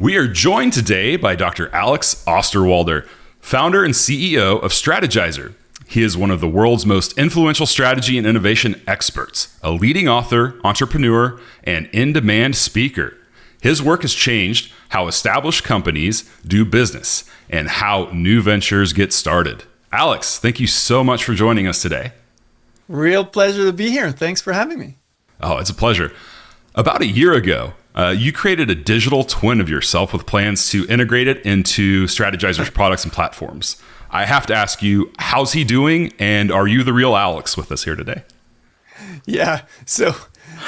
We are joined today by Dr. Alex Osterwalder, founder and CEO of Strategyzer. He is one of the world's most influential strategy and innovation experts, a leading author, entrepreneur, and in-demand speaker. His work has changed how established companies do business and how new ventures get started. Alex, thank you so much for joining us today. Real pleasure to be here. Thanks for having me. Oh, it's a pleasure. About a year ago, you created a digital twin of yourself with plans to integrate it into Strategyzer's products and platforms. I have to ask you, how's he doing? And are you the real Alex with us here today? Yeah. So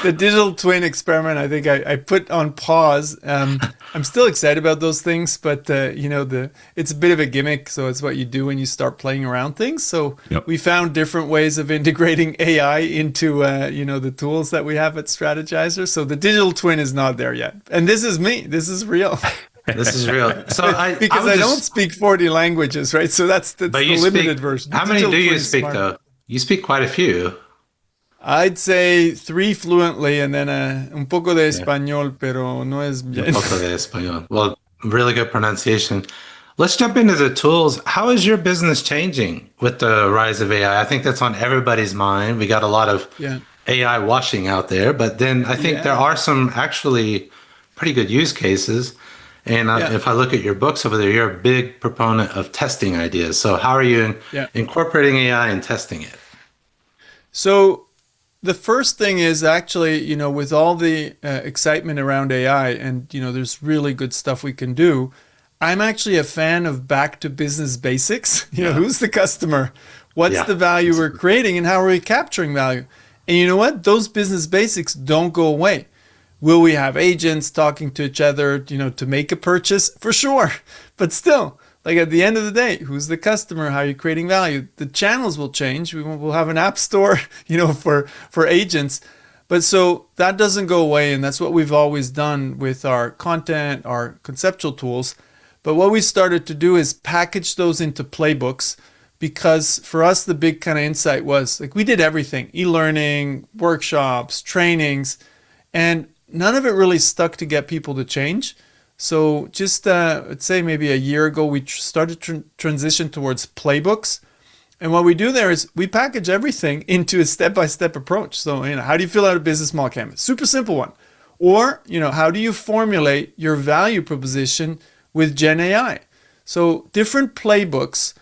the digital twin experiment, I think I put on pause. I'm still excited about those things, but it's a bit of a gimmick. So it's what you do when you start playing around things. So we found different ways of integrating AI into the tools that we have at Strategyzer. So the digital twin is not there yet, and this is me. This is real. This is real. So I don't speak 40 languages, right? So that's the limited version. How many do you speak though? You speak quite a few. I'd say 3 fluently and then un poco de español, pero no es bien. Un poco de español. Well, really good pronunciation. Let's jump into the tools. How is your business changing with the rise of AI? I think that's on everybody's mind. We got a lot of AI washing out there, but then I think there are some actually pretty good use cases. And if I look at your books over there, you're a big proponent of testing ideas. So how are you incorporating AI and testing it? So the first thing is actually, with all the excitement around AI and, there's really good stuff we can do. I'm actually a fan of back to business basics. Who's the customer? What's the value we're creating and how are we capturing value? And you know what? Those business basics don't go away. Will we have agents talking to each other, to make a purchase? For sure. But still, like at the end of the day, who's the customer? How are you creating value? The channels will change. We'll have an app store, for agents. But so that doesn't go away. And that's what we've always done with our content, our conceptual tools. But what we started to do is package those into playbooks, because for us, the big kind of insight was like we did everything, e-learning, workshops, trainings, and none of it really stuck to get people to change. So just, I'd say maybe a year ago, we started to transition towards playbooks. And what we do there is we package everything into a step-by-step approach. So, how do you fill out a business model canvas? Super simple one. Or, how do you formulate your value proposition with Gen AI? So different playbooks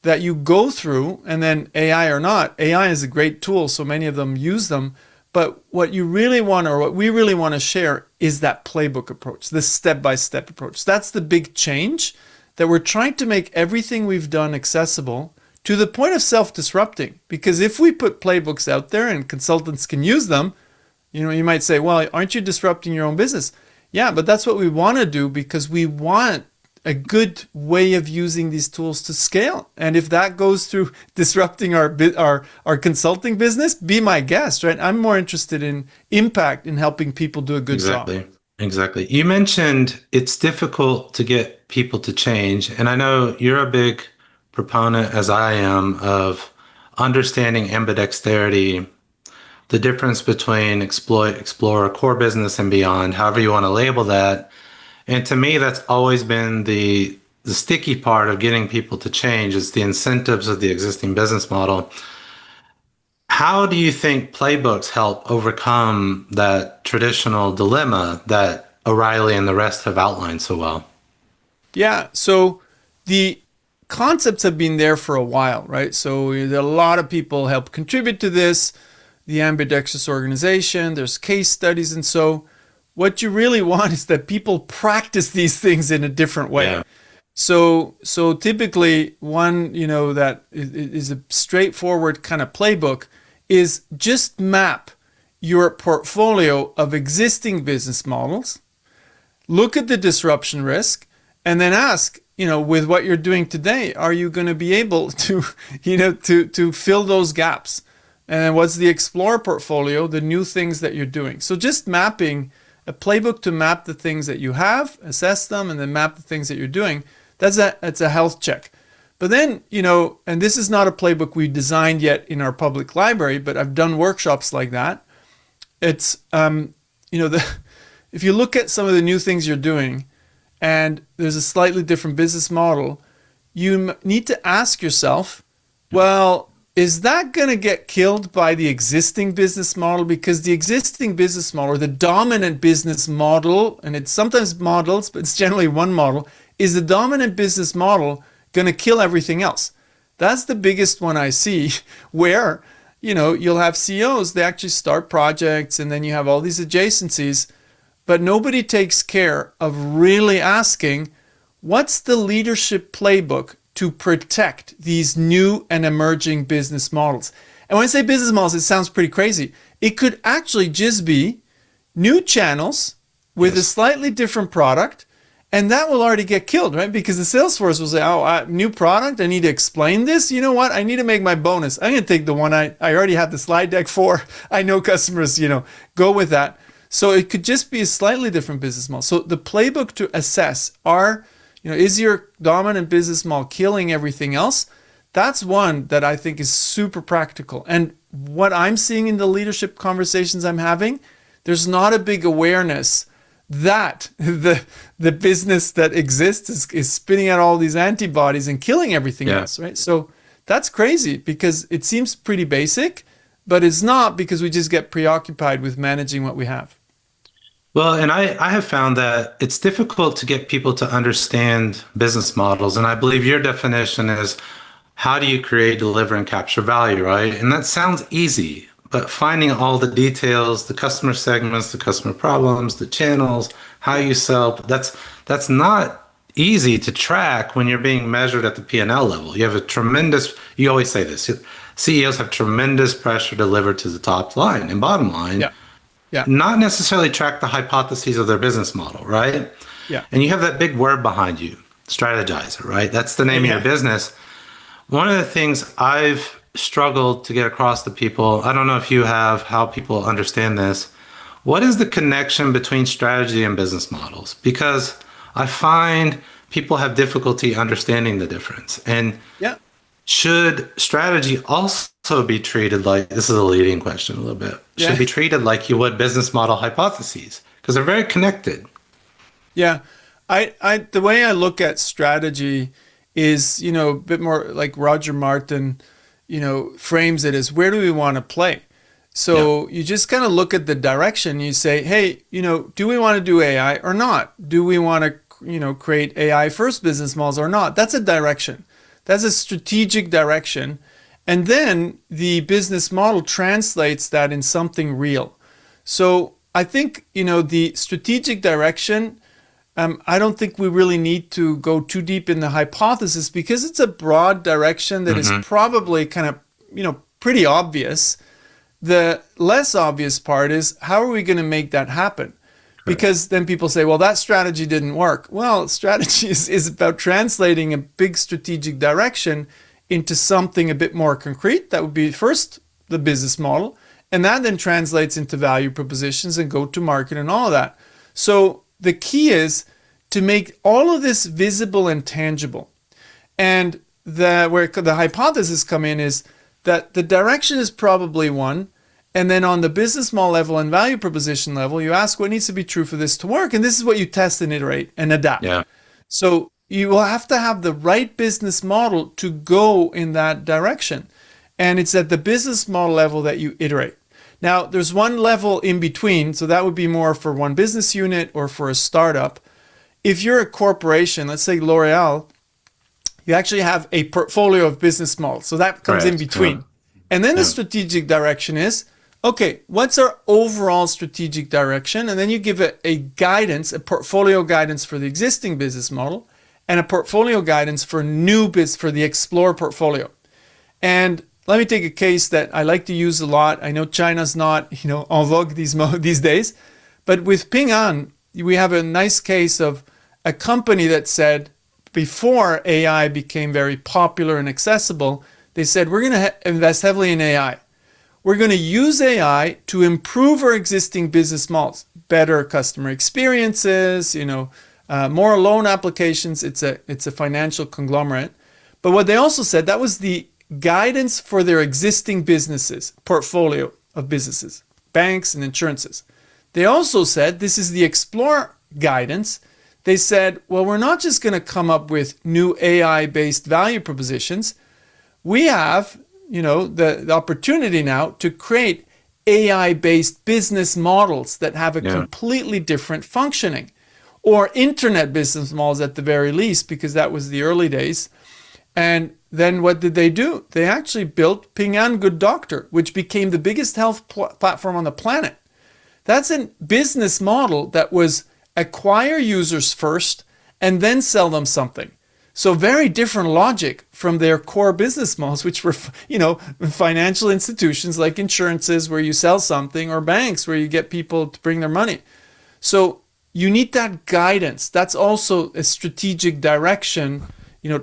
that you go through, and then AI or not, AI is a great tool, so many of them use them. But what you really want, or what we really want to share, is that playbook approach, the step-by-step approach. That's the big change, that we're trying to make everything we've done accessible to the point of self-disrupting. Because if we put playbooks out there and consultants can use them, you might say, well, aren't you disrupting your own business? Yeah, but that's what we want to do, because we want a good way of using these tools to scale. And if that goes through disrupting our consulting business, be my guest, right? I'm more interested in impact, in helping people do a good job. Exactly. You mentioned it's difficult to get people to change. And I know you're a big proponent, as I am, of understanding ambidexterity, the difference between explore, core business, and beyond, however you want to label that. And to me, that's always been the sticky part of getting people to change, is the incentives of the existing business model. How do you think playbooks help overcome that traditional dilemma that O'Reilly and the rest have outlined so well? Yeah, so the concepts have been there for a while, right? So a lot of people help contribute to this, the Ambidextrous organization, there's case studies, and so what you really want is that people practice these things in a different way. Yeah. So typically one, that is a straightforward kind of playbook is just map your portfolio of existing business models, look at the disruption risk, and then ask, with what you're doing today, are you going to be able to, to fill those gaps? And then what's the Explore portfolio, the new things that you're doing? So just mapping a playbook to map the things that you have, assess them, and then map the things that you're doing. That's a health check. But then, and this is not a playbook we designed yet in our public library, but I've done workshops like that. It's, if you look at some of the new things you're doing, and there's a slightly different business model, you need to ask yourself, well, is that going to get killed by the existing business model? Because the existing business model, or the dominant business model, and it's sometimes models, but it's generally one model, is the dominant business model going to kill everything else? That's the biggest one I see, where, you'll have CEOs, they actually start projects, and then you have all these adjacencies, but nobody takes care of really asking, what's the leadership playbook to protect these new and emerging business models? And when I say business models, it sounds pretty crazy. It could actually just be new channels with a slightly different product, and that will already get killed, right? Because the sales force will say, new product, I need to explain this. You know what? I need to make my bonus. I'm going to take the one I already have the slide deck for. I know customers, go with that. So it could just be a slightly different business model. So the playbook to assess is your dominant business model killing everything else? That's one that I think is super practical. And what I'm seeing in the leadership conversations I'm having, there's not a big awareness that the business that exists is spitting out all these antibodies and killing everything else, right? So that's crazy, because it seems pretty basic, but it's not, because we just get preoccupied with managing what we have. Well, and I have found that it's difficult to get people to understand business models. And I believe your definition is, how do you create, deliver, and capture value, right? And that sounds easy, but finding all the details, the customer segments, the customer problems, the channels, how you sell, that's not easy to track when you're being measured at the P&L level. You have you always say this, CEOs have tremendous pressure delivered to the top line and bottom line. Yeah. Not necessarily track the hypotheses of their business model, right? Yeah. And you have that big word behind you, Strategyzer, right? That's the name of your business. One of the things I've struggled to get across to people, I don't know if you have, how people understand this. What is the connection between strategy and business models? Because I find people have difficulty understanding the difference. And should strategy also be treated like, this is a leading question a little bit, should be treated like you would business model hypotheses? Because they're very connected. Yeah. The way I look at strategy is, a bit more like Roger Martin, frames it as, where do we want to play? So you just kind of look at the direction. You say, hey, do we want to do AI or not? Do we want to, create AI first business models or not? That's a direction. That's a strategic direction. And then the business model translates that in something real. So I think, the strategic direction, I don't think we really need to go too deep in the hypothesis, because it's a broad direction that is probably kind of, pretty obvious. The less obvious part is, how are we going to make that happen? Because then people say, well, that strategy didn't work. Well, strategy is about translating a big strategic direction into something a bit more concrete. That would be first the business model, and that then translates into value propositions and go to market and all of that. So the key is to make all of this visible and tangible. And where the hypothesis come in is that the direction is probably one, and then on the business model level and value proposition level, you ask what needs to be true for this to work, and this is what you test and iterate and adapt. Yeah. So you will have to have the right business model to go in that direction. And it's at the business model level that you iterate. Now, there's one level in between, so that would be more for one business unit or for a startup. If you're a corporation, let's say L'Oreal, you actually have a portfolio of business models. So that comes in between. And then the strategic direction is, okay, what's our overall strategic direction? And then you give it a guidance, a portfolio guidance for the existing business model, and a portfolio guidance for for the Explore portfolio. And let me take a case that I like to use a lot. I know China's not, en vogue these days, but with Ping An, we have a nice case of a company that said, before AI became very popular and accessible, they said, we're going to invest heavily in AI. We're going to use AI to improve our existing business models, better customer experiences, more loan applications. It's a financial conglomerate. But what they also said, that was the guidance for their existing businesses, portfolio of businesses, banks and insurances. They also said, this is the Explore guidance they said, well, we're not just going to come up with new AI-based value propositions. We have, the opportunity now to create AI-based business models that have a completely different functioning, or internet business models at the very least, because that was the early days. And then what did they do? They actually built Ping An Good Doctor, which became the biggest health platform on the planet. That's a business model that was acquire users first and then sell them something. So very different logic from their core business models, which were, financial institutions like insurances where you sell something, or banks where you get people to bring their money. So you need that guidance. That's also a strategic direction,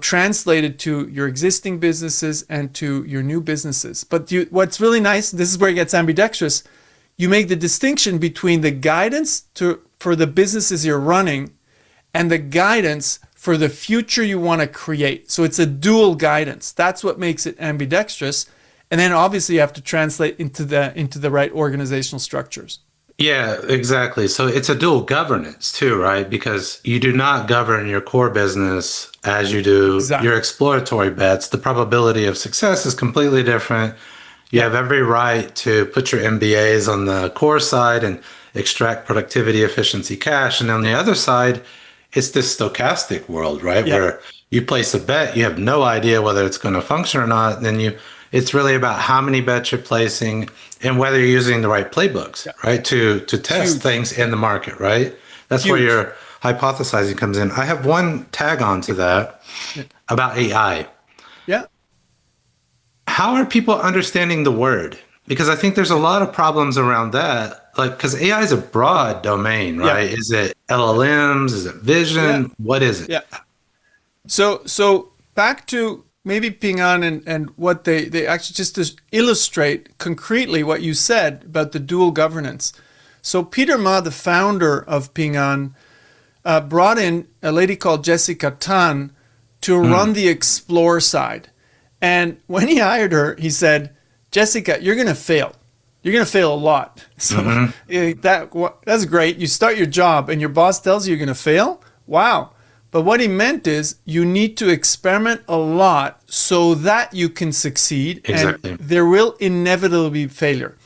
translated to your existing businesses and to your new businesses. But what's really nice, this is where it gets ambidextrous, you make the distinction between the guidance for the businesses you're running and the guidance for the future you want to create. So it's a dual guidance. That's what makes it ambidextrous. And then obviously you have to translate into the right organizational structures. Yeah, exactly. So it's a dual governance too, right? Because you do not govern your core business as you do your exploratory bets. The probability of success is completely different. You have every right to put your MBAs on the core side and extract productivity, efficiency, cash. And on the other side, it's this stochastic world, right? Where you place a bet, you have no idea whether it's going to function or not. Then it's really about how many bets you're placing and whether you're using the right playbooks, right? To test things in the market, right? That's where your hypothesizing comes in. I have one tag on to that about AI. Yeah. How are people understanding the word? Because I think there's a lot of problems around that. Like, because AI is a broad domain, right? Is it LLMs? Is it vision? What is it? Yeah. So back to maybe Ping An and what they actually, just to illustrate concretely what you said about the dual governance. So Peter Ma, the founder of Ping An, brought in a lady called Jessica Tan to run the explore side. And when he hired her, he said, Jessica, you're going to fail. You're going to fail a lot. So that's great. You start your job and your boss tells you you're going to fail. Wow. But what he meant is you need to experiment a lot so that you can succeed. Exactly. And there will inevitably be failure.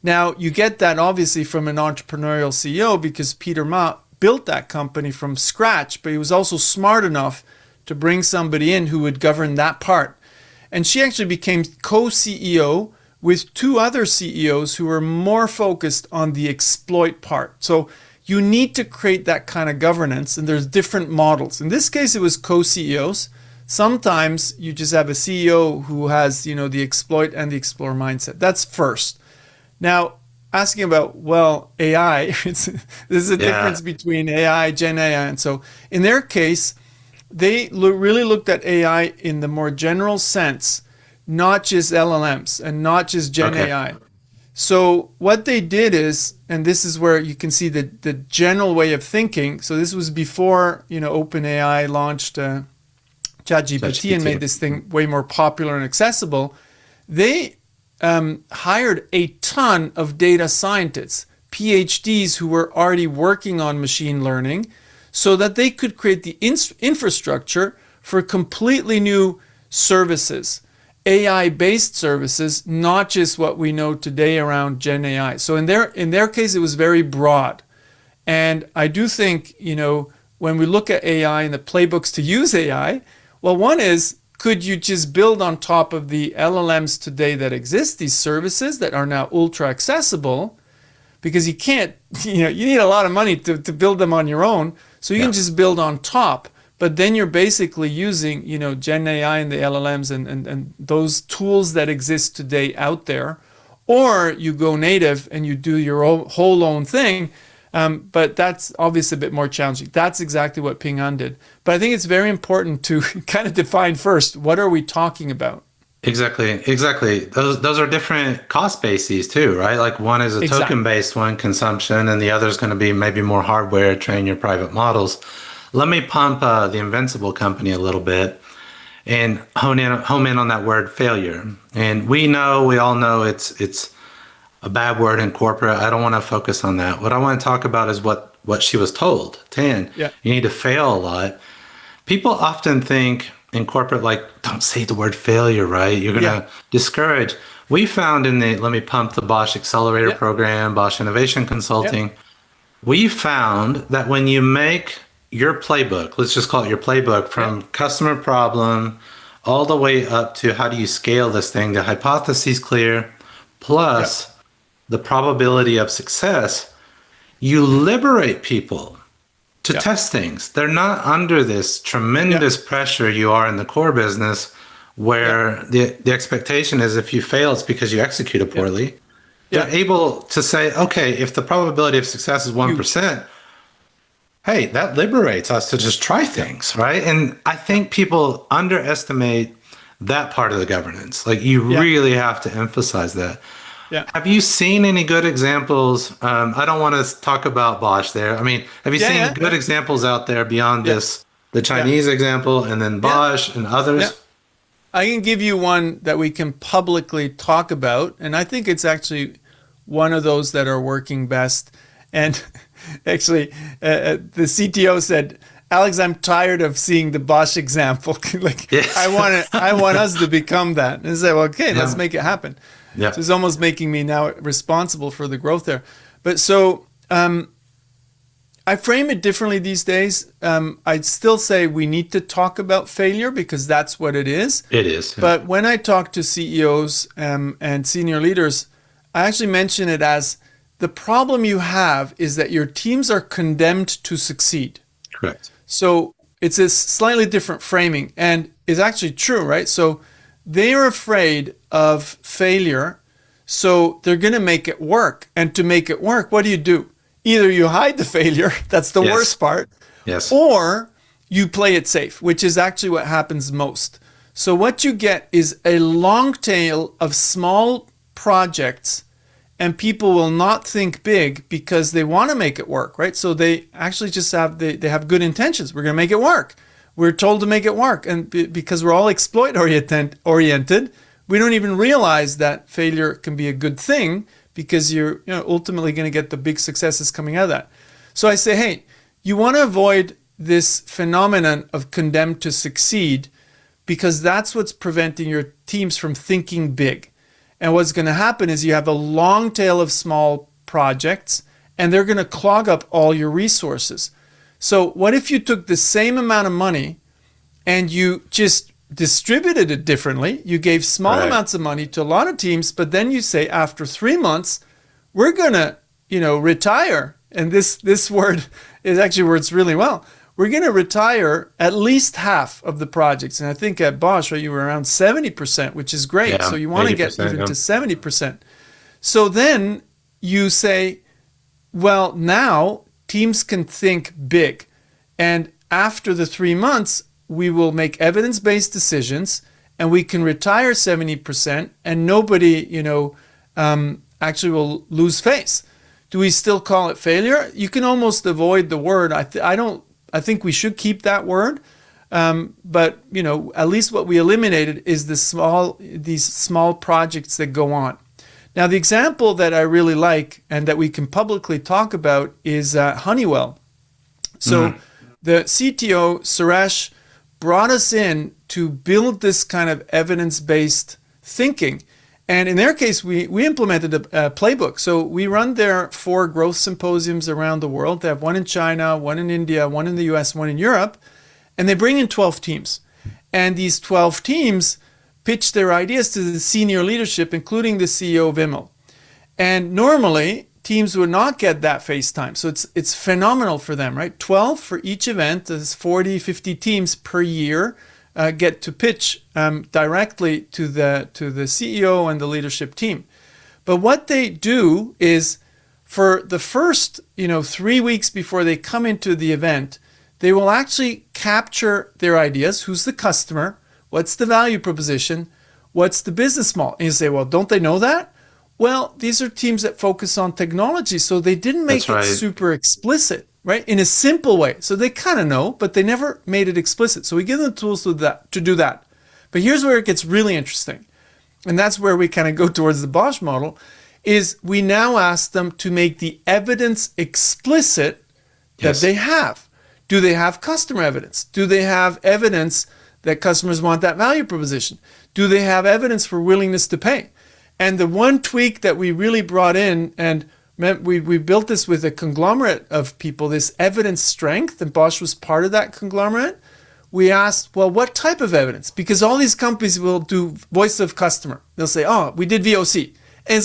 Now, you get that obviously from an entrepreneurial CEO because Peter Ma built that company from scratch, but he was also smart enough to bring somebody in who would govern that part. And she actually became co-CEO with two other CEOs who were more focused on the exploit part. So you need to create that kind of governance, and there's different models. In this case, it was co-CEOs. Sometimes you just have a CEO who has, the exploit and the explore mindset. That's first. Now, asking about, AI, there's a difference between AI, Gen AI, and so in their case, they really looked at AI in the more general sense, not just LLMs and not just Gen AI. So what they did is, and this is where you can see the general way of thinking. So this was before, OpenAI launched ChatGPT and made this thing way more popular and accessible. They hired a ton of data scientists, PhDs who were already working on machine learning, so that they could create the infrastructure for completely new services, AI-based services, not just what we know today around Gen AI. So in their case, it was very broad. And I do think, when we look at AI and the playbooks to use AI, one is, could you just build on top of the LLMs today that exist, these services that are now ultra accessible? Because you can't, you need a lot of money to build them on your own. So you can just build on top, but then you're basically using, Gen AI and the LLMs and those tools that exist today out there, or you go native and you do your whole own thing. But that's obviously a bit more challenging. That's exactly what Ping An did. But I think it's very important to kind of define first, what are we talking about? Exactly. Those are different cost bases too, right? Like one is a token-based one, consumption, and the other is going to be maybe more hardware, train your private models. Let me pump the Invincible company a little bit and home in on that word failure. And we all know it's a bad word in corporate. I don't want to focus on that. What I want to talk about is what what she was told. 10, Yeah. you need to fail a lot. People often think in corporate, like, don't say the word failure, right? You're going to discourage. We found let me pump the Bosch Accelerator program, Bosch Innovation Consulting. We found that when you make your playbook, let's just call it your playbook, from customer problem all the way up to how do you scale this thing, the hypothesis clear, plus the probability of success, you liberate people to test things. They're not under this tremendous pressure you are in the core business, where the expectation is if you fail, it's because you executed poorly. They're able to say, okay, if the probability of success is 1%, hey, that liberates us to just try things, right? And I think people underestimate that part of the governance. Like, you really have to emphasize that. Yeah. Have you seen any good examples? I don't want to talk about Bosch there. I mean, have you seen good examples out there beyond this, the Chinese example, and then Bosch and others? Yeah. I can give you one that we can publicly talk about, and I think it's actually one of those that are working best. And actually, the CTO said, "Alex, I'm tired of seeing the Bosch example. I want us to become that." And I said, "Well, okay, let's make it happen." Yeah. So it's almost making me now responsible for the growth there. But so I frame it differently these days. I'd still say we need to talk about failure because that's what it is. It is. Yeah. But when I talk to CEOs and senior leaders, I actually mention it as the problem you have is that your teams are condemned to succeed. Correct. So it's a slightly different framing, and it's actually true, right? So they are afraid of failure, so they're going to make it work. And to make it work, what do? Either you hide the failure, that's the worst part, or you play it safe, which is actually what happens most. So what you get is a long tail of small projects, and people will not think big because they want to make it work, right? So they actually just they have good intentions. We're going to make it work. We're told to make it work. And because we're all exploit oriented, we don't even realize that failure can be a good thing because you're ultimately going to get the big successes coming out of that. So I say, hey, you want to avoid this phenomenon of condemned to succeed because that's what's preventing your teams from thinking big. And what's going to happen is you have a long tail of small projects and they're going to clog up all your resources. So what if you took the same amount of money and you just distributed it differently? You gave small amounts of money to a lot of teams, but then you say after 3 months, we're going to, retire. And this word is actually works really well. We're going to retire at least half of the projects. And I think at Bosch, right, you were around 70%, which is great. So you want to get even to 70%. So then you say, well, now teams can think big. And after the 3 months, we will make evidence-based decisions and we can retire 70% and nobody, actually will lose face. Do we still call it failure? You can almost avoid the word. I think we should keep that word. But, at least what we eliminated is these small projects that go on. Now, the example that I really like and that we can publicly talk about is Honeywell. So the CTO, Suresh, brought us in to build this kind of evidence-based thinking. And in their case, we implemented a playbook. So we run their 4 growth symposiums around the world. They have one in China, one in India, one in the US, one in Europe. And they bring in 12 teams. And these 12 teams pitch their ideas to the senior leadership, including the CEO of Immel. And normally, teams would not get that face time. So it's phenomenal for them, right? 12 for each event. There's 40, 50 teams per year get to pitch directly to the CEO and the leadership team. But what they do is for the first 3 weeks before they come into the event, they will actually capture their ideas. Who's the customer? What's the value proposition? What's the business model? And you say, well, don't they know that? Well, these are teams that focus on technology, so they didn't make it super explicit, right? In a simple way. So they kind of know, but they never made it explicit. So we give them the tools to do that. But here's where it gets really interesting. And that's where we kind of go towards the Bosch model, is we now ask them to make the evidence explicit that they have? Do they have customer evidence? Do they have evidence that customers want that value proposition? Do they have evidence for willingness to pay? And the one tweak that we really brought in, and we built this with a conglomerate of people, this evidence strength, and Bosch was part of that conglomerate. We asked, well, what type of evidence? Because all these companies will do voice of customer. They'll say, oh, we did VOC. And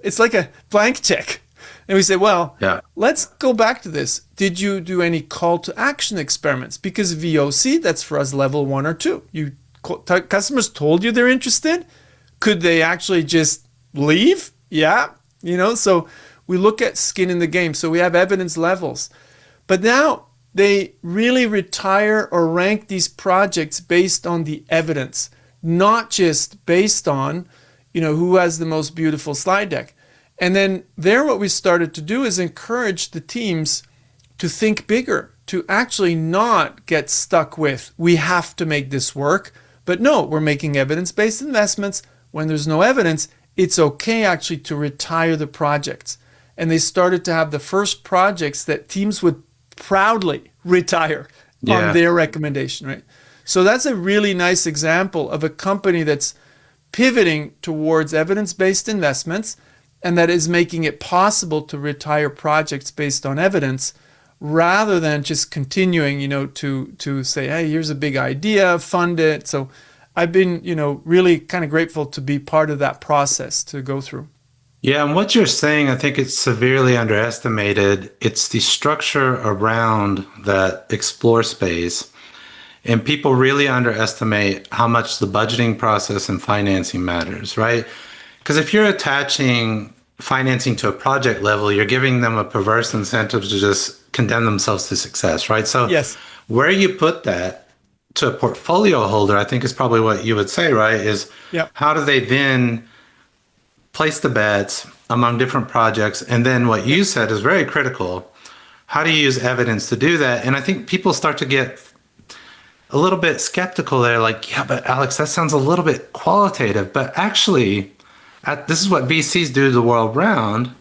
it's like a blank check. And we say, well, let's go back to this. Did you do any call to action experiments? Because VOC, that's for us level 1 or 2. Customers told you they're interested. Could they actually just leave? Yeah. So we look at skin in the game. So we have evidence levels. But now they really retire or rank these projects based on the evidence, not just based on, who has the most beautiful slide deck. And then what we started to do is encourage the teams to think bigger, to actually not get stuck with, we have to make this work. But no, we're making evidence-based investments. When there's no evidence, it's okay actually to retire the projects. And they started to have the first projects that teams would proudly retire on their recommendation, right? So that's a really nice example of a company that's pivoting towards evidence-based investments, and that is making it possible to retire projects based on evidence rather than just continuing, to say, hey, here's a big idea, fund it. So I've been, really kind of grateful to be part of that process to go through. Yeah, and what you're saying, I think it's severely underestimated. It's the structure around that explore space. And people really underestimate how much the budgeting process and financing matters, right? Because if you're attaching financing to a project level, you're giving them a perverse incentive to just condemn themselves to success, right? So where you put that to a portfolio holder, I think is probably what you would say, right? Is how do they then place the bets among different projects? And then what you said is very critical. How do you use evidence to do that? And I think people start to get a little bit skeptical there, like, yeah, but Alex, that sounds a little bit qualitative. But actually, this is what VCs do the world round.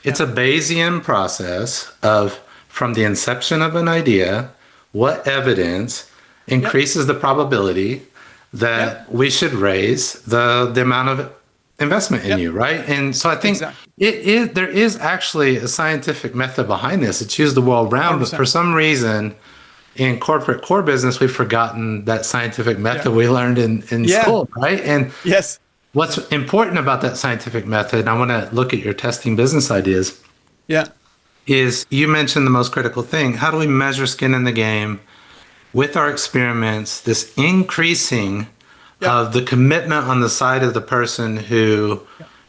It's a Bayesian process of, from the inception of an idea, what evidence increases the probability that we should raise the amount of investment in you, right? And so I think there is actually a scientific method behind this. It's used the world round, 100%. But for some reason, in corporate core business, we've forgotten that scientific method we learned in school, right? And what's important about that scientific method, and I want to look at your testing business ideas, is you mentioned the most critical thing. How do we measure skin in the game with our experiments, this increasing of the commitment on the side of the person who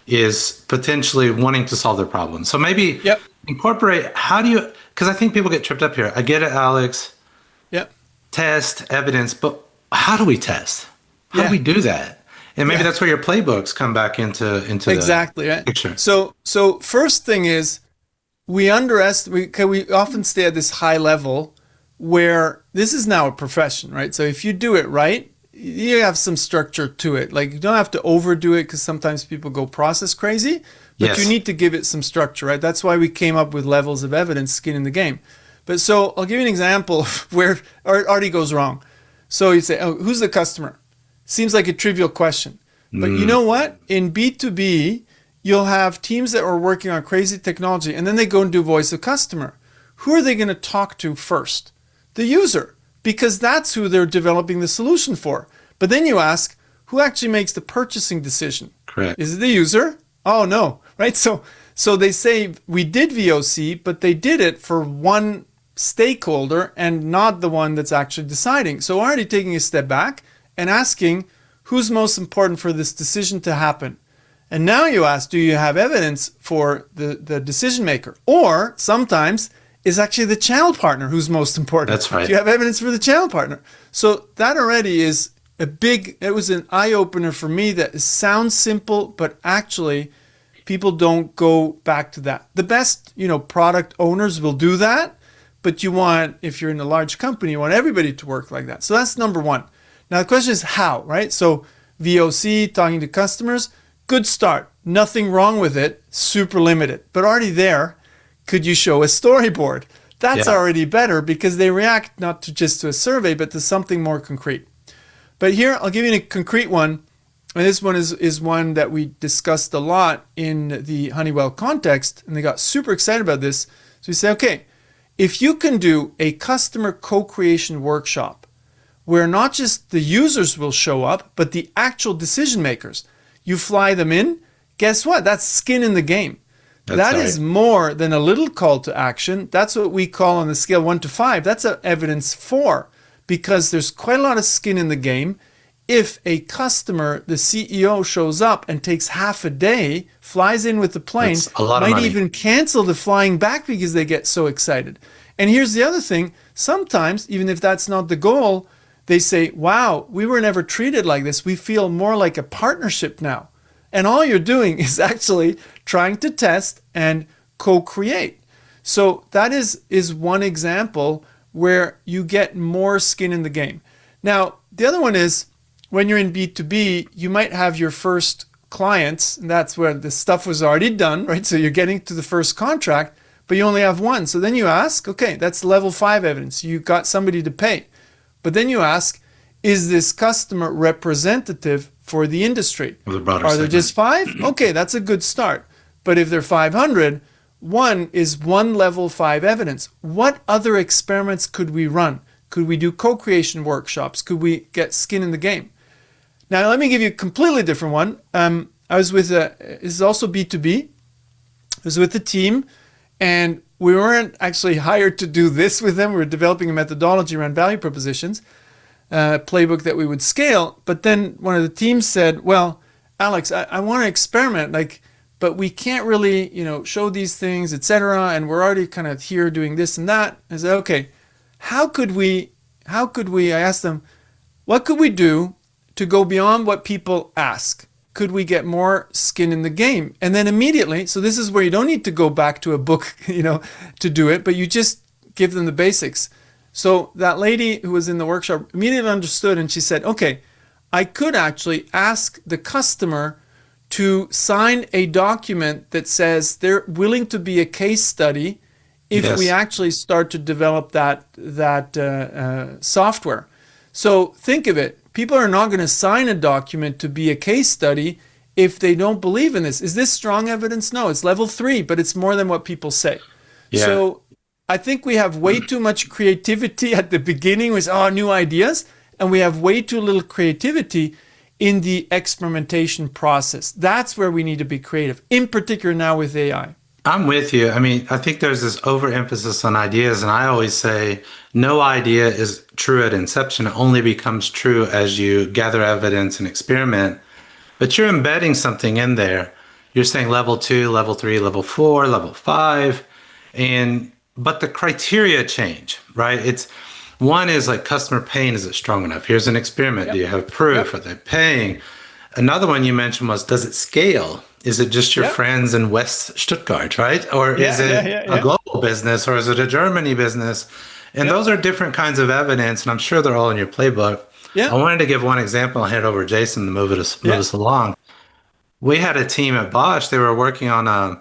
is potentially wanting to solve their problem? So maybe incorporate, because I think people get tripped up here. I get it, Alex. Test, evidence, but how do we test? How do we do that? And maybe that's where your playbooks come back into the picture. So first thing is, we often stay at this high level where this is now a profession, right? So if you do it right, you have some structure to it. Like, you don't have to overdo it, because sometimes people go process crazy, but you need to give it some structure, right? That's why we came up with levels of evidence, skin in the game. But so I'll give you an example of where it already goes wrong. So you say, oh, who's the customer? Seems like a trivial question. But you know what? In B2B, you'll have teams that are working on crazy technology, and then they go and do voice of customer. Who are they going to talk to first? The user, because that's who they're developing the solution for. But then you ask, who actually makes the purchasing decision? Correct. Is it the user? Oh, no, right? So they say we did VOC, but they did it for one stakeholder and not the one that's actually deciding. So already taking a step back and asking, who's most important for this decision to happen? And now you ask, do you have evidence for the decision maker? Or sometimes it's actually the channel partner who's most important. That's right. Do you have evidence for the channel partner? So that already is it was an eye-opener for me that sounds simple, but actually people don't go back to that. The best, product owners will do that, but if you're in a large company, you want everybody to work like that. So that's number one. Now the question is how, right? So VOC, talking to customers, good start. Nothing wrong with it, super limited. But already there, could you show a storyboard? That's already better because they react not to just to a survey, but to something more concrete. But here, I'll give you a concrete one. And this one is one that we discussed a lot in the Honeywell context, and they got super excited about this. So we say, okay, if you can do a customer co-creation workshop where not just the users will show up, but the actual decision makers, you fly them in, guess what? That's skin in the game. That is more than a little call to action. That's what we call on the scale 1 to 5. That's an evidence 4, because there's quite a lot of skin in the game. If a customer, the CEO, shows up and takes half a day, flies in with the plane, might even cancel the flying back because they get so excited. And here's the other thing. Sometimes, even if that's not the goal, they say, wow, we were never treated like this. We feel more like a partnership now. And all you're doing is actually trying to test and co-create. So that is one example where you get more skin in the game. Now, the other one is, when you're in B2B, you might have your first clients, and that's where the stuff was already done, right? So you're getting to the first contract, but you only have one. So then you ask, okay, that's level 5 evidence. You got somebody to pay. But then you ask, is this customer representative for the industry? Are there just 5? Okay, that's a good start. But if they're 500, one is one level 5 evidence. What other experiments could we run? Could we do co-creation workshops? Could we get skin in the game? Now, let me give you a completely different one. I was with this is also B2B. I was with a team, and we weren't actually hired to do this with them. We were developing a methodology around value propositions, playbook that we would scale. But then one of the teams said, well, Alex, I want to experiment, but we can't really, show these things, etc. And we're already kind of here doing this and that. I said, okay, how could we, I asked them, what could we do to go beyond what people ask? Could we get more skin in the game? And then immediately, so this is where you don't need to go back to a book, to do it, but you just give them the basics. So that lady who was in the workshop immediately understood, and she said, okay, I could actually ask the customer to sign a document that says they're willing to be a case study if we actually start to develop that software. So think of it. People are not going to sign a document to be a case study if they don't believe in this. Is this strong evidence? No, it's level 3, but it's more than what people say. Yeah. So I think we have way too much creativity at the beginning with new ideas, and we have way too little creativity in the experimentation process. That's where we need to be creative, in particular now with AI. I'm with you. I mean, I think there's this overemphasis on ideas, and I always say no idea is true at inception. It only becomes true as you gather evidence and experiment. But you're embedding something in there. You're saying level 2, level 3, level 4, level 5, but the criteria change, right? It's one is like customer pain. Is it strong enough? Here's an experiment. Do you have proof? Are they paying? Another one you mentioned was, does it scale? Is it just your friends in West Stuttgart, right? Or is it a global business, or is it a Germany business? And those are different kinds of evidence, and I'm sure they're all in your playbook. Yeah. I wanted to give one example. I'll hand it over to Jason to move us along. We had a team at Bosch. They were working on a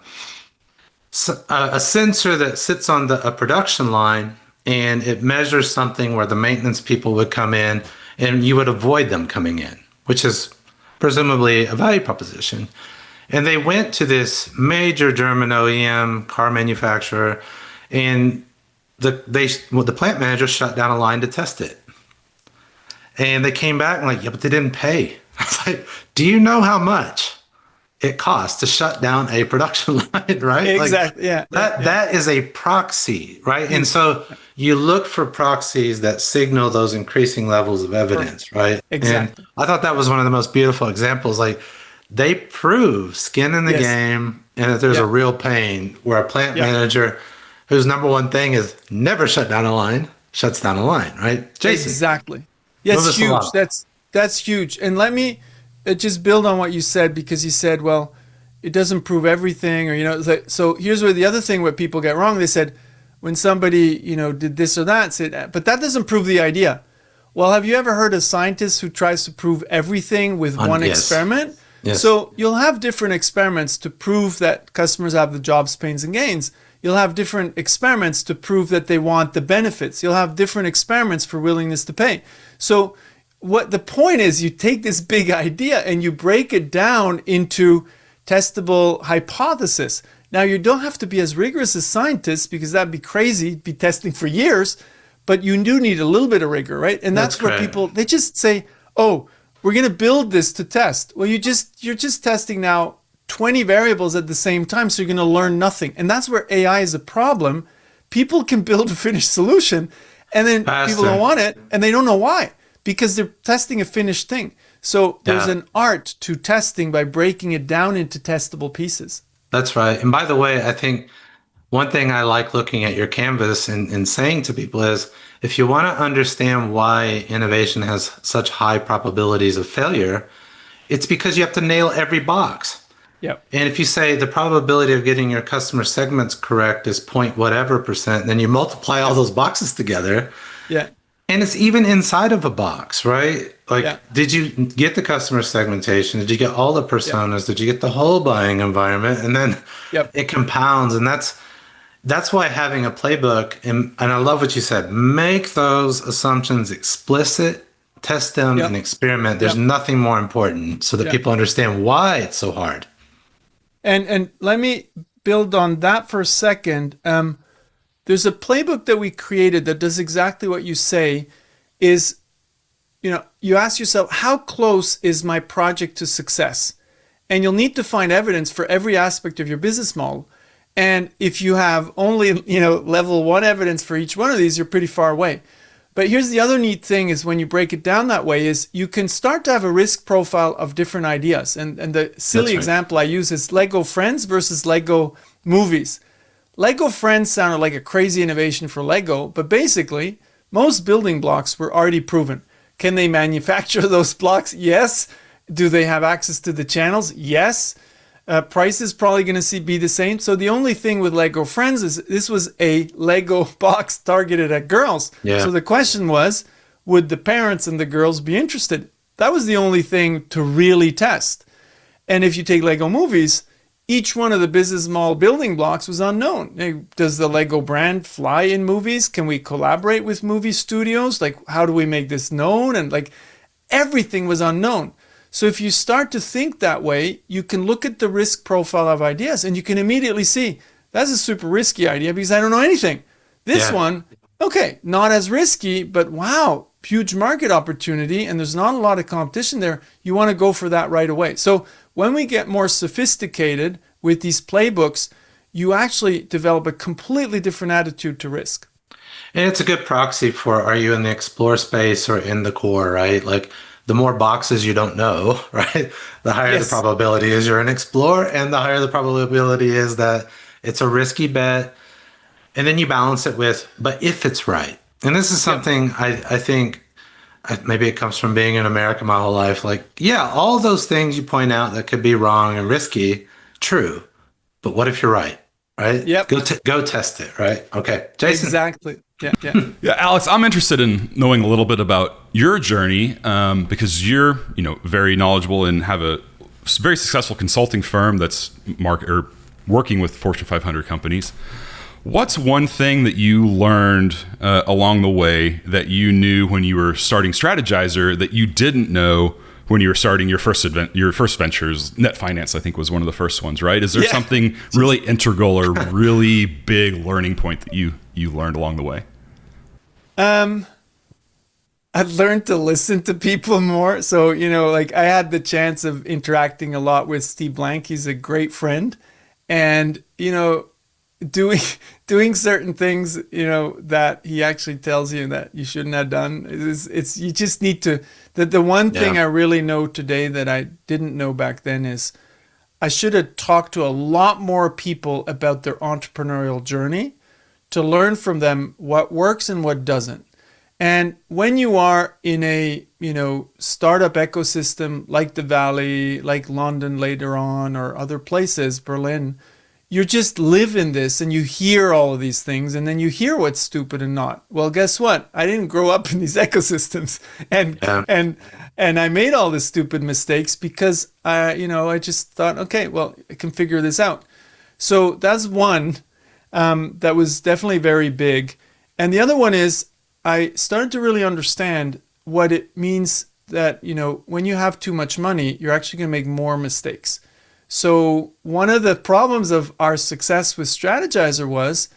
sensor that sits on a production line, and it measures something where the maintenance people would come in, and you would avoid them coming in, which is presumably a value proposition. And they went to this major German OEM car manufacturer, and the plant manager shut down a line to test it. And they came back and but they didn't pay. I was like, do you know how much it costs to shut down a production line, right? Exactly, That is a proxy, right? And so you look for proxies that signal those increasing levels of evidence, right? Exactly. And I thought that was one of the most beautiful examples. They prove skin in the game, and that there's a real pain where a plant manager whose number one thing is never shut down a line, shuts down a line, right? Jason. Exactly. Yes, huge. That's huge. And let me just build on what you said, because you said, well, it doesn't prove everything, or, so here's where the other thing what people get wrong. They said, when somebody, did this or that, said, but that doesn't prove the idea. Well, have you ever heard a scientist who tries to prove everything with one experiment? Yes. So you'll have different experiments to prove that customers have the jobs, pains, and gains. You'll have different experiments to prove that they want the benefits. You'll have different experiments for willingness to pay. So what the point is, you take this big idea and you break it down into testable hypothesis. Now, you don't have to be as rigorous as scientists, because that'd be crazy, be testing for years, but you do need a little bit of rigor, right? And that's where people, they just say, oh, we're going to build this to test. Well, you're just testing now 20 variables at the same time, so you're going to learn nothing. And that's where AI is a problem. People can build a finished solution, and then people don't want it, and they don't know why, because they're testing a finished thing. So there's an art to testing by breaking it down into testable pieces. That's right. And by the way, I think one thing I like looking at your canvas and saying to people is, if you want to understand why innovation has such high probabilities of failure, it's because you have to nail every box. Yep. And if you say the probability of getting your customer segments correct is point whatever percent, then you multiply all those boxes together. Yeah. And it's even inside of a box, right? Like, did you get the customer segmentation? Did you get all the personas? Did you get the whole buying environment? And then it compounds. And that's why having a playbook, and I love what you said, make those assumptions explicit, test them and experiment. There's nothing more important, so that people understand why it's so hard. And let me build on that for a second. There's a playbook that we created that does exactly what you say. Is, you ask yourself, how close is my project to success? And you'll need to find evidence for every aspect of your business model. And if you have only, level 1 evidence for each one of these, you're pretty far away. But here's the other neat thing is when you break it down that way is you can start to have a risk profile of different ideas. And the silly example I use is Lego Friends versus Lego Movies. Lego Friends sounded like a crazy innovation for Lego, but basically most building blocks were already proven. Can they manufacture those blocks? Yes. Do they have access to the channels? Yes. Price is probably going to be the same. So the only thing with Lego Friends is this was a Lego box targeted at girls. Yeah. So the question was, would the parents and the girls be interested? That was the only thing to really test. And if you take Lego Movies, each one of the business model building blocks was unknown. Does the Lego brand fly in movies? Can we collaborate with movie studios? Like, how do we make this known? And everything was unknown. So if you start to think that way, you can look at the risk profile of ideas and you can immediately see that's a super risky idea because I don't know anything. This one, okay, not as risky, but wow, huge market opportunity and there's not a lot of competition there. You want to go for that right away. So when we get more sophisticated with these playbooks, you actually develop a completely different attitude to risk. And it's a good proxy for, are you in the explore space or in the core, right? Like, the more boxes you don't know, right? The higher the probability is you're an explorer, and the higher the probability is that it's a risky bet. And then you balance it with, but if it's right. And this is something I think, maybe it comes from being in America my whole life. Like, all those things you point out that could be wrong and risky, true. But what if you're right? Right? Yep. Go test it, right? Okay. Jason. Exactly. Yeah, Alex, I'm interested in knowing a little bit about your journey because you're, very knowledgeable and have a very successful consulting firm that's working with Fortune 500 companies. What's one thing that you learned along the way that you knew when you were starting Strategyzer that you didn't know when you were starting your first ventures? Net finance, I think, was one of the first ones, right? Is there something really integral or really big learning point that you learned along the way? I've learned to listen to people more. So, I had the chance of interacting a lot with Steve Blank. He's a great friend. And, doing certain things, that he actually tells you that you shouldn't have done. It's you just need to, the one thing I really know today that I didn't know back then is I should have talked to a lot more people about their entrepreneurial journey to learn from them what works and what doesn't. And when you are in a, startup ecosystem like the Valley, like London later on, or other places, Berlin, you just live in this and you hear all of these things and then you hear what's stupid and not. Well, guess what? I didn't grow up in these ecosystems and I made all the stupid mistakes because, I just thought, okay, well, I can figure this out. So that's one. that was definitely very big. And the other one is I started to really understand what it means that, when you have too much money, you're actually going to make more mistakes. So one of the problems of our success with Strategyzer was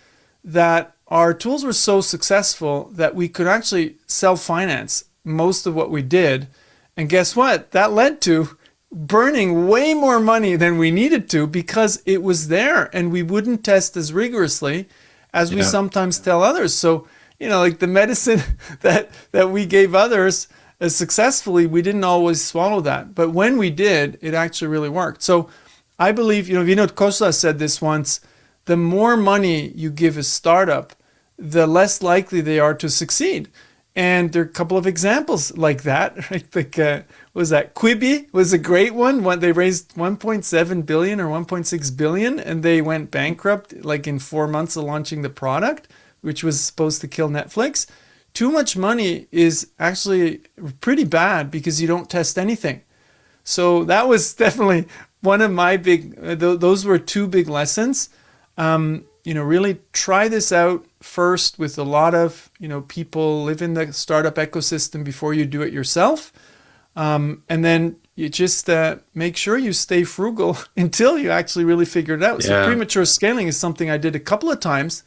that our tools were so successful that we could actually self-finance most of what we did. And guess what? That led to burning way more money than we needed to because it was there and we wouldn't test as rigorously as we sometimes tell others. So, like the medicine that we gave others successfully, we didn't always swallow that. But when we did, it actually really worked. So I believe, Vinod Khosla said this once, the more money you give a startup, the less likely they are to succeed. And there are a couple of examples like that, right? Like, was that Quibi was a great one. They raised 1.7 billion or 1.6 billion, and they went bankrupt like in 4 months of launching the product, which was supposed to kill Netflix. Too much money is actually pretty bad because you don't test anything. So that was definitely one of my those were two big lessons. Really try this out first with a lot of, people live in the startup ecosystem before you do it yourself. And then you just make sure you stay frugal until you actually really figure it out. So premature scaling is something I did a couple of times.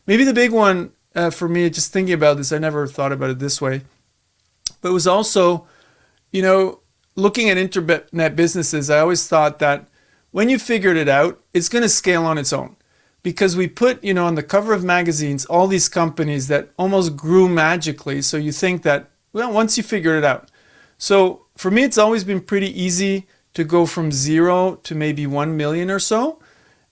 Maybe the big one for me, just thinking about this, I never thought about it this way, but it was also, looking at internet businesses, I always thought that when you figured it out, it's going to scale on its own. Because we put, on the cover of magazines, all these companies that almost grew magically. So you think that, once you figure it out. So for me, it's always been pretty easy to go from 0 to maybe 1 million or so,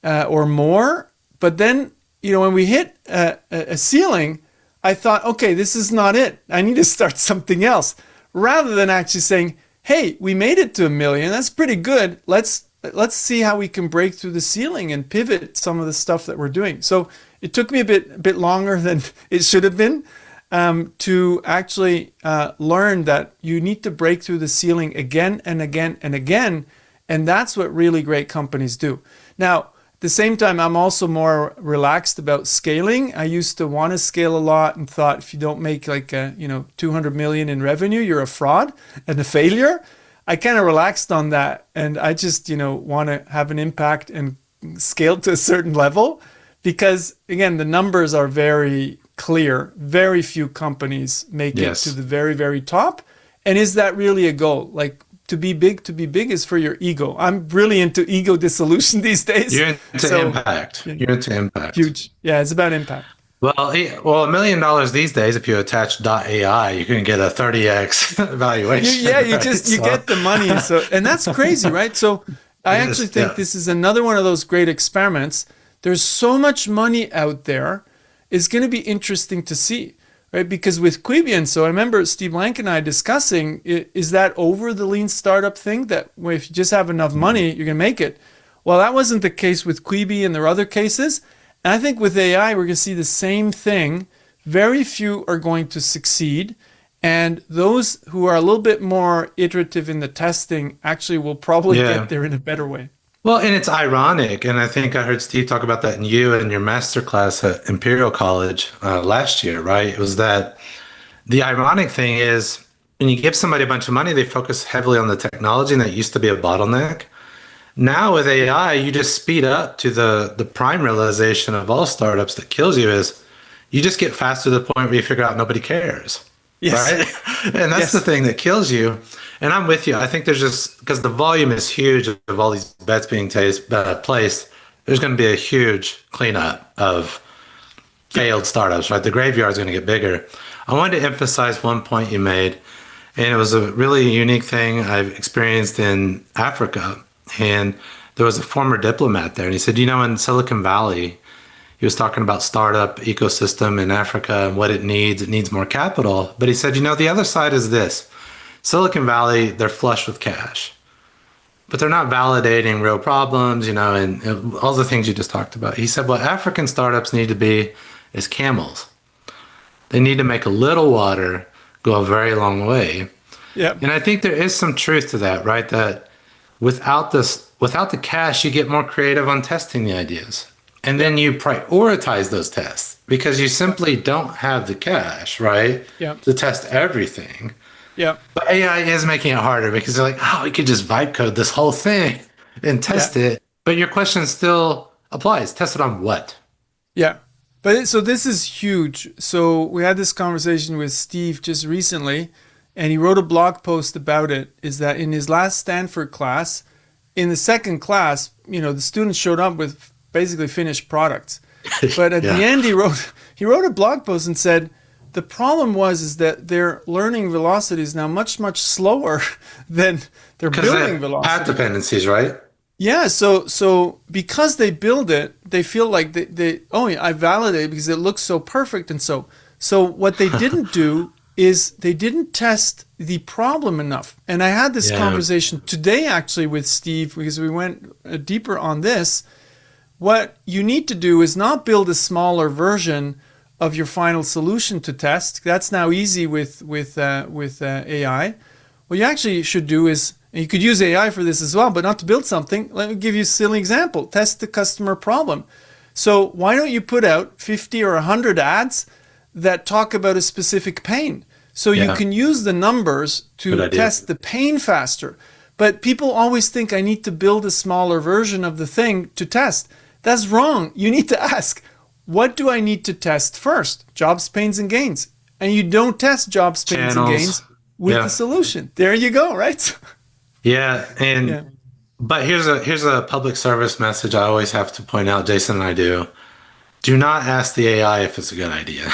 or more. But then, when we hit a ceiling, I thought, okay, this is not it. I need to start something else. Rather than actually saying, hey, we made it to 1 million. That's pretty good. Let's see how we can break through the ceiling and pivot some of the stuff that we're doing. So it took me a bit longer than it should have been to actually learn that you need to break through the ceiling again and again and again. And that's what really great companies do. Now, at the same time, I'm also more relaxed about scaling. I used to want to scale a lot and thought if you don't make like 200 million in revenue, you're a fraud and a failure. I kind of relaxed on that, and I just, want to have an impact and scale to a certain level because, again, the numbers are very clear. Very few companies make it to the very, very top. And is that really a goal? Like, to be big is for your ego. I'm really into ego dissolution these days. You're into impact. You're into impact. Huge. Yeah, it's about impact. Well, $1 million these days, if you attach .ai, you can get a 30x valuation. You get the money. So, and that's crazy, right? So I actually think this is another one of those great experiments. There's so much money out there. It's going to be interesting to see, right? Because with Quibi, and so I remember Steve Blank and I discussing, is that over the lean startup thing that if you just have enough money, you're going to make it? Well, that wasn't the case with Quibi and there are other cases. And I think with AI, we're going to see the same thing. Very few are going to succeed. And those who are a little bit more iterative in the testing actually will probably get there in a better way. Well, and it's ironic. And I think I heard Steve talk about that in your masterclass at Imperial College last year, right? It was that the ironic thing is when you give somebody a bunch of money, they focus heavily on the technology, and that used to be a bottleneck. Now with AI, you just speed up to the prime realization of all startups that kills you is you just get faster to the point where you figure out nobody cares. Right? And that's the thing that kills you. And I'm with you. I think there's just, because the volume is huge of all these bets being placed, there's going to be a huge cleanup of failed startups, right? The graveyard is going to get bigger. I wanted to emphasize one point you made, and it was a really unique thing I've experienced in Africa. And there was a former diplomat there, and he said, in Silicon Valley, he was talking about startup ecosystem in Africa and what it needs more capital. But he said, the other side is this. Silicon Valley, they're flush with cash, but they're not validating real problems, and all the things you just talked about. He said, what African startups need to be is camels. They need to make a little water go a very long way. Yeah. And I think there is some truth to that, right? That without the cash, you get more creative on testing the ideas. And then you prioritize those tests because you simply don't have the cash, right? Yeah. To test everything. Yeah. But AI is making it harder because they're like, oh, we could just vibe code this whole thing and test it. But your question still applies. Test it on what? Yeah. But so this is huge. So we had this conversation with Steve just recently, and he wrote a blog post about it, is that in his last Stanford class, in the second class, the students showed up with basically finished products. But at the end, he wrote a blog post and said, the problem is that their learning velocity is now much, much slower than their building velocity. Path dependencies, right? Yeah, so because they build it, they feel like I validate because it looks so perfect, and so what they didn't do is they didn't test the problem enough. And I had this conversation today actually with Steve because we went deeper on this. What you need to do is not build a smaller version of your final solution to test. That's now easy with AI. What you actually should do is, and you could use AI for this as well, but not to build something. Let me give you a silly example. Test the customer problem. So why don't you put out 50 or 100 ads that talk about a specific pain? So you can use the numbers to test the pain faster. But people always think I need to build a smaller version of the thing to test. That's wrong. You need to ask, what do I need to test first? Jobs, pains, and gains. And you don't test jobs, pains, and gains with the solution. There you go, right? Yeah, but here's a public service message I always have to point out, Jason and I do. Do not ask the AI if it's a good idea.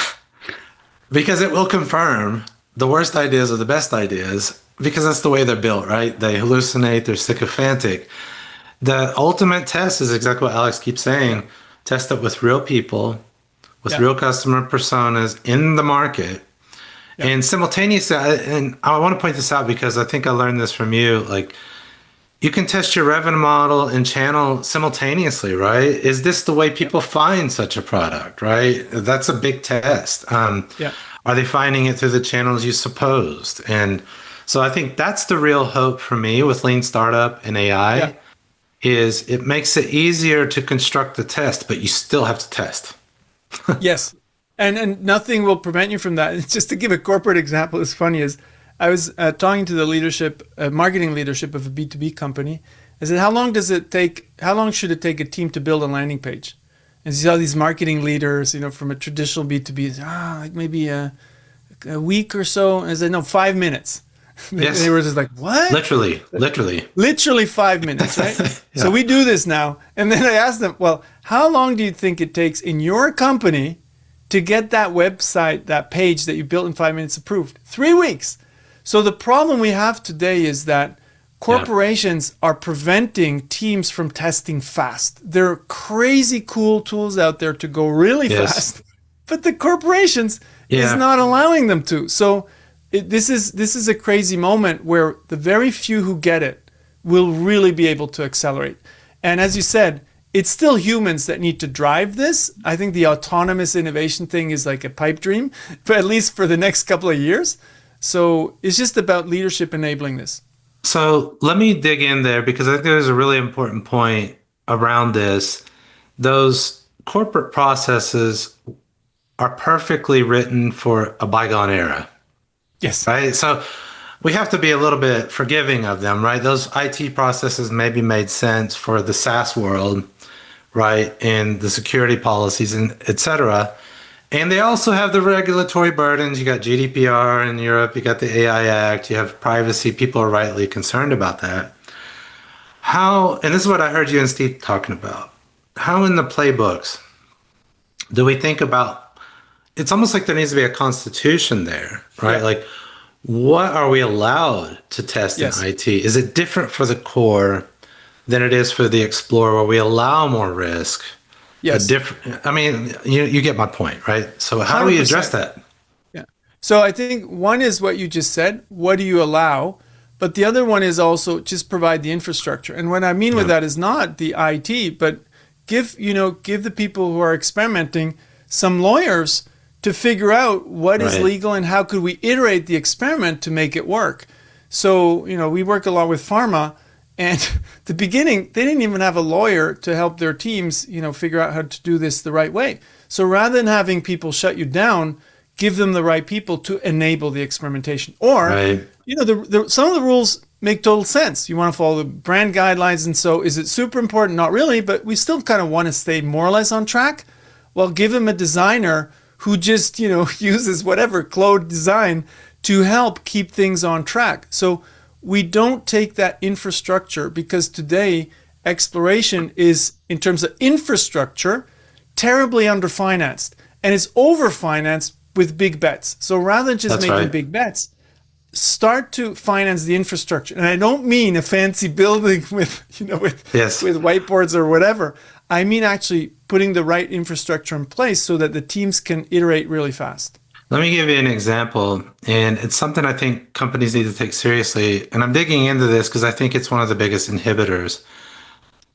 Because it will confirm the worst ideas are the best ideas, because that's the way they're built, right? They hallucinate, they're sycophantic. The ultimate test is exactly what Alex keeps saying. Test it with real people, with real customer personas in the market. And simultaneously, and I want to point this out because I think I learned this from you, like you can test your revenue model and channel simultaneously, right? Is this the way people find such a product, right? That's a big test. Are they finding it through the channels you supposed? And so I think that's the real hope for me with Lean Startup and AI is it makes it easier to construct the test, but you still have to test. Yes. And nothing will prevent you from that. Just to give a corporate example, it's funny is I was talking to the leadership, marketing leadership of a B2B company. I said, how long should it take a team to build a landing page? And you see all these marketing leaders, from a traditional B2B, like maybe a week or so. And I said, no, 5 minutes. They were just like, what? Literally 5 minutes, right? So we do this now. And then I asked them, well, how long do you think it takes in your company to get that website, that page that you built in 5 minutes approved? 3 weeks. So the problem we have today is that corporations are preventing teams from testing fast. There are crazy cool tools out there to go really fast, but the corporations is not allowing them to. So this is a crazy moment where the very few who get it will really be able to accelerate. And as you said, it's still humans that need to drive this. I think the autonomous innovation thing is like a pipe dream, but at least for the next couple of years. So it's just about leadership enabling this. So let me dig in there because I think there's a really important point around this. Those corporate processes are perfectly written for a bygone era. Yes. Right. So we have to be a little bit forgiving of them, right? Those IT processes maybe made sense for the SaaS world, right? And the security policies and et cetera. And they also have the regulatory burdens. You got GDPR in Europe, you got the AI Act, you have privacy. People are rightly concerned about that. How, and this is what I heard you and Steve talking about, how in the playbooks do we think about, it's almost like there needs to be a constitution there, right? Yeah. Like, what are we allowed to test in IT? Is it different for the core than it is for the Explorer, where we allow more risk? Yes. I mean, you get my point, right? So how 100%. Do we address that? Yeah. So I think one is what you just said. What do you allow? But the other one is also just provide the infrastructure. And what I mean with that is not the IT, but give the people who are experimenting some lawyers to figure out what is legal and how could we iterate the experiment to make it work. So, we work a lot with pharma, And the beginning, they didn't even have a lawyer to help their teams, figure out how to do this the right way. So rather than having people shut you down, give them the right people to enable the experimentation. Or, Right. some of the rules make total sense. You want to follow the brand guidelines. And so is it super important? Not really, but we still kind of want to stay more or less on track. Well, give them a designer who just, uses whatever Claude design to help keep things on track. So we don't take that infrastructure, because today exploration is, in terms of infrastructure, terribly underfinanced, and it's overfinanced with big bets. So rather than just making big bets, start to finance the infrastructure. And I don't mean a fancy building with whiteboards or whatever. I mean actually putting the right infrastructure in place so that the teams can iterate really fast. Let me give you an example, and it's something I think companies need to take seriously. And I'm digging into this because I think it's one of the biggest inhibitors.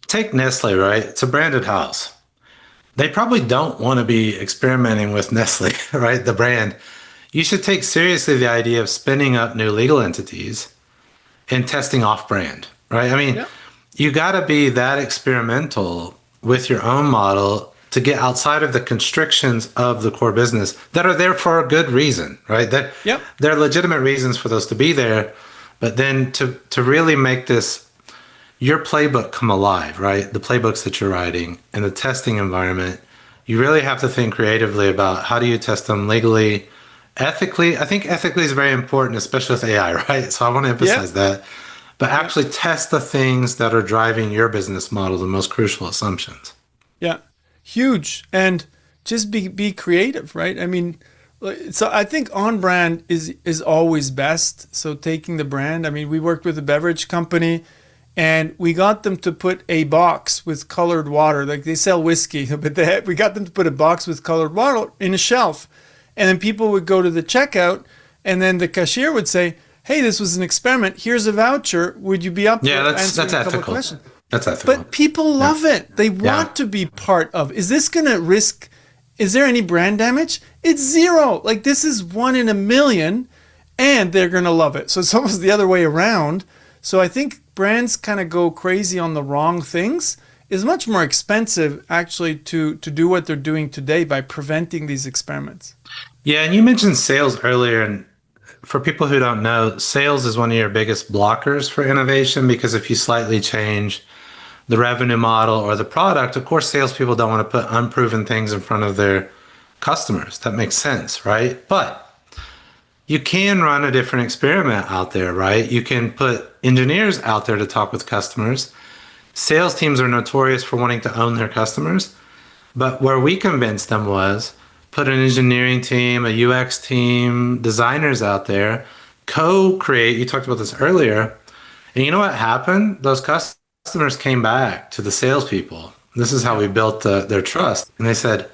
Take Nestle, right? It's a branded house. They probably don't want to be experimenting with Nestle, right? The brand. You should take seriously the idea of spinning up new legal entities and testing off brand, right? I mean, you got to be that experimental with your own model to get outside of the constrictions of the core business that are there for a good reason, right? There are legitimate reasons for those to be there, but then to really make this, your playbook come alive, right? The playbooks that you're writing and the testing environment, you really have to think creatively about how do you test them legally, ethically. I think ethically is very important, especially with AI, right? So I want to emphasize that. But actually test the things that are driving your business model, the most crucial assumptions. Yeah. Huge. And just be creative, right? I mean, so I think on brand is always best. So taking the brand, I mean, we worked with a beverage company and we got them to put a box with colored water. Like they sell whiskey, but we got them to put a box with colored water in a shelf. And then people would go to the checkout and then the cashier would say, hey, this was an experiment. Here's a voucher. Would you be up for answering a couple of questions? That's ethical. But people love it. They want to be part of. Is this going to risk? Is there any brand damage? It's zero. Like this is 1 in a million, and they're going to love it. So it's almost the other way around. So I think brands kind of go crazy on the wrong things. It's much more expensive actually to do what they're doing today by preventing these experiments. Yeah, and you mentioned sales earlier, and for people who don't know, sales is one of your biggest blockers for innovation, because if you slightly change the revenue model or the product, of course, salespeople don't want to put unproven things in front of their customers. That makes sense, right? But you can run a different experiment out there, right? You can put engineers out there to talk with customers. Sales teams are notorious for wanting to own their customers. But where we convinced them was put an engineering team, a UX team, designers out there, co-create. You talked about this earlier. And you know what happened? Those customers came back to the salespeople. This is how we built their trust. And they said,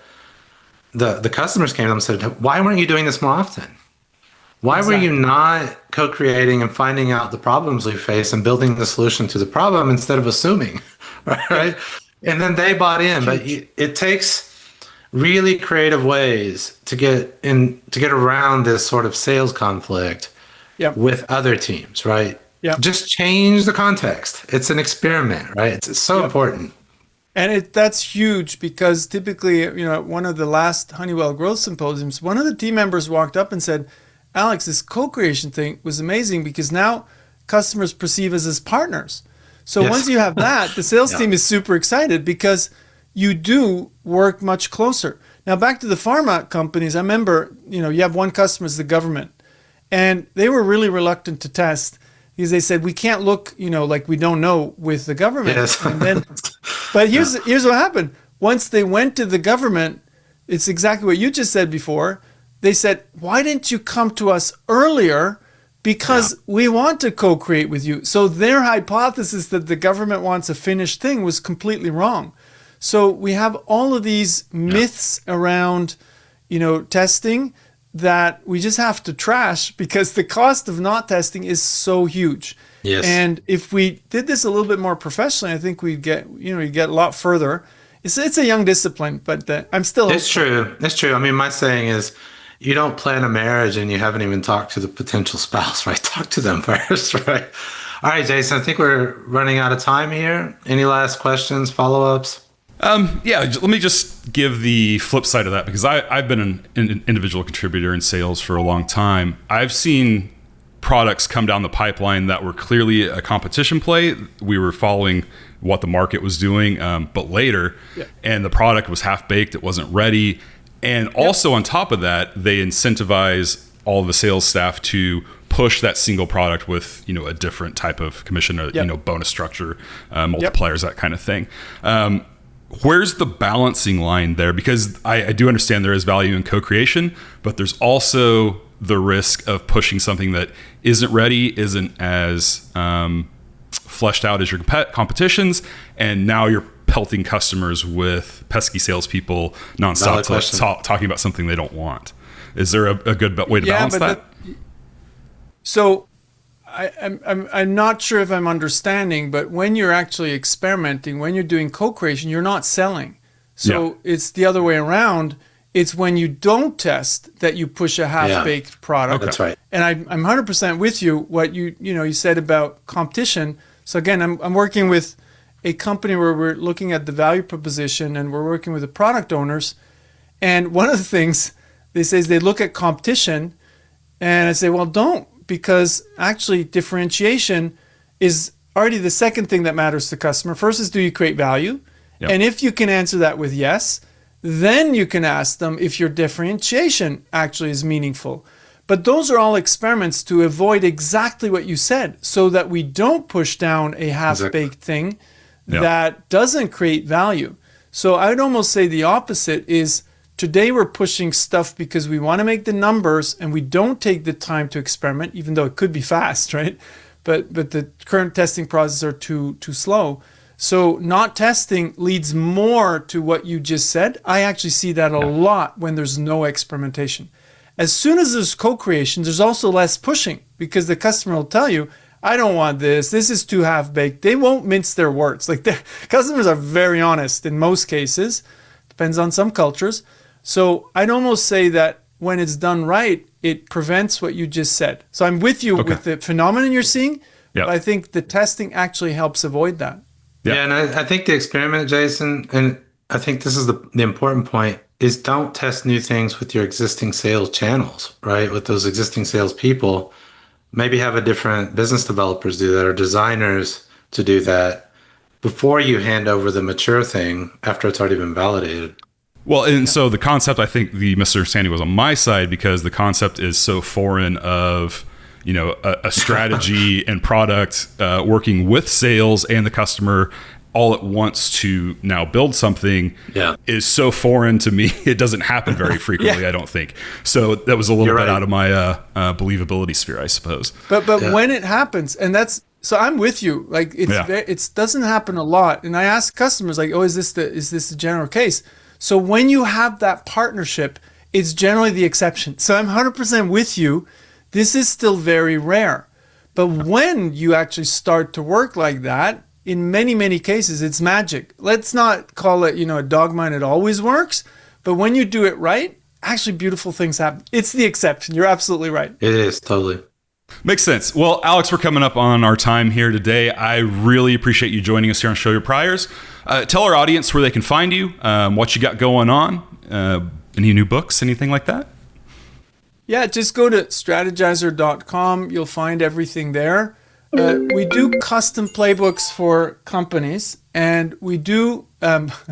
the customers came to them and said, why weren't you doing this more often? Why were you not co-creating and finding out the problems we face and building the solution to the problem instead of assuming, right? And then they bought in. But it takes really creative ways to get around this sort of sales conflict with other teams, right? Yeah. Just change the context. It's an experiment, right? It's so important. And that's huge, because typically, one of the last Honeywell growth symposiums, one of the team members walked up and said, Alex, this co-creation thing was amazing because now customers perceive us as partners. So once you have that, the sales team is super excited because you do work much closer. Now, back to the pharma companies, I remember, you have one customer is the government, and they were really reluctant to test because they said, we can't look, like we don't know with the government. Yes. And then, but here's what happened. Once they went to the government, it's exactly what you just said before. They said, why didn't you come to us earlier? Because we want to co-create with you. So their hypothesis that the government wants a finished thing was completely wrong. So we have all of these myths around, testing that we just have to trash because the cost of not testing is so huge. Yes. And if we did this a little bit more professionally, I think we'd get, you'd get a lot further. It's a young discipline, but I'm still hopeful. It's true. It's true. I mean, my saying is, you don't plan a marriage and you haven't even talked to the potential spouse, right? Talk to them first, right? All right, Jason, I think we're running out of time here. Any last questions, follow-ups? Yeah, let me just give the flip side of that, because I've been an individual contributor in sales for a long time. I've seen products come down the pipeline that were clearly a competition play. We were following what the market was doing, but later, and the product was half-baked, it wasn't ready. And also on top of that, they incentivize all of the sales staff to push that single product with, a different type of commission or, bonus structure, multipliers, that kind of thing. Where's the balancing line there? Because I do understand there is value in co-creation, but there's also the risk of pushing something that isn't ready, isn't as fleshed out as your competitions, and now you're pelting customers with pesky salespeople nonstop talking about something they don't want. Is there a good way to balance that? So I'm not sure if I'm understanding, but when you're actually experimenting, when you're doing co-creation, you're not selling. So it's the other way around. It's when you don't test that you push a half-baked product. That's right. And I'm 100% with you. What you said about competition. So again, I'm working with a company where we're looking at the value proposition, and we're working with the product owners. And one of the things they say is they look at competition, and I say, well, don't, because actually differentiation is already the second thing that matters to the customer. First is, do you create value? Yep. And if you can answer that with yes, then you can ask them if your differentiation actually is meaningful. But those are all experiments to avoid exactly what you said, so that we don't push down a half-baked thing that doesn't create value. So I'd almost say the opposite is, today we're pushing stuff because we want to make the numbers, and we don't take the time to experiment, even though it could be fast, right? But the current testing processes are too slow. So not testing leads more to what you just said. I actually see that a lot when there's no experimentation. As soon as there's co-creation, there's also less pushing, because the customer will tell you, I don't want this. This is too half-baked. They won't mince their words. Like, the customers are very honest in most cases. Depends on some cultures. So I'd almost say that when it's done right, it prevents what you just said. So I'm with you with the phenomenon you're seeing, but I think the testing actually helps avoid that. Yeah, and I think the experiment, Jason, and I think this is the important point, is don't test new things with your existing sales channels, right? With those existing sales people. Maybe have a different business developers do that, or designers to do that, before you hand over the mature thing after it's already been validated. Well, and so the concept, I think the misunderstanding was on my side, because the concept is so foreign of, a strategy and product working with sales and the customer all at once to now build something is so foreign to me. It doesn't happen very frequently, I don't think. So that was a little bit out of my believability sphere, I suppose. But when it happens, and so I'm with you. Like, it doesn't happen a lot. And I ask customers, like, oh, is this the general case? So when you have that partnership, it's generally the exception. So I'm 100% with you. This is still very rare. But when you actually start to work like that, in many, many cases, it's magic. Let's not call it, a dogma and it always works. But when you do it right, actually beautiful things happen. It's the exception. You're absolutely right. It is, totally. Makes sense. Well, Alex, we're coming up on our time here today. I really appreciate you joining us here on Show Your Priors. Tell our audience where they can find you, what you got going on, any new books, anything like that? Yeah, just go to Strategyzer.com. You'll find everything there. We do custom playbooks for companies, and we do,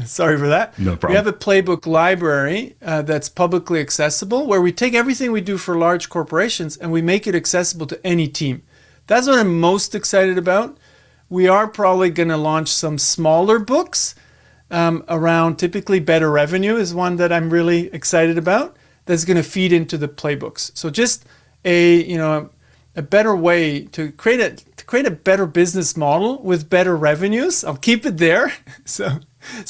sorry for that. No problem. We have a playbook library that's publicly accessible, where we take everything we do for large corporations and we make it accessible to any team. That's what I'm most excited about. We are probably going to launch some smaller books around, typically better revenue is one that I'm really excited about, that's going to feed into the playbooks. So just a better way to create a better business model with better revenues. I'll keep it there, so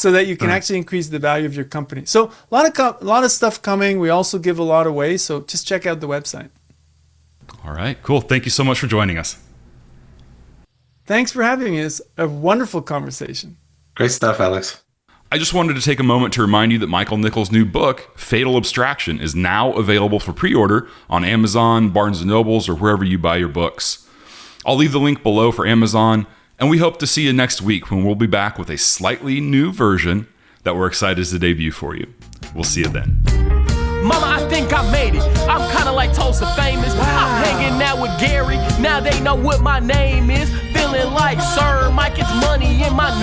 that you can actually increase the value of your company. So a lot of stuff coming. We also give a lot away, so just check out the website. All right, cool. Thank you so much for joining us. Thanks for having me. It's a wonderful conversation. Great stuff, Alex. I just wanted to take a moment to remind you that Michael Nichols' new book, Fatal Abstraction, is now available for pre-order on Amazon, Barnes & Nobles, or wherever you buy your books. I'll leave the link below for Amazon, and we hope to see you next week when we'll be back with a slightly new version that we're excited to debut for you. We'll see you then. Mama, I think I made it. I'm kinda like Tulsa famous. I'm hanging out with Gary. Now they know what my name is. Feeling like Sir Mike, it's money in my name.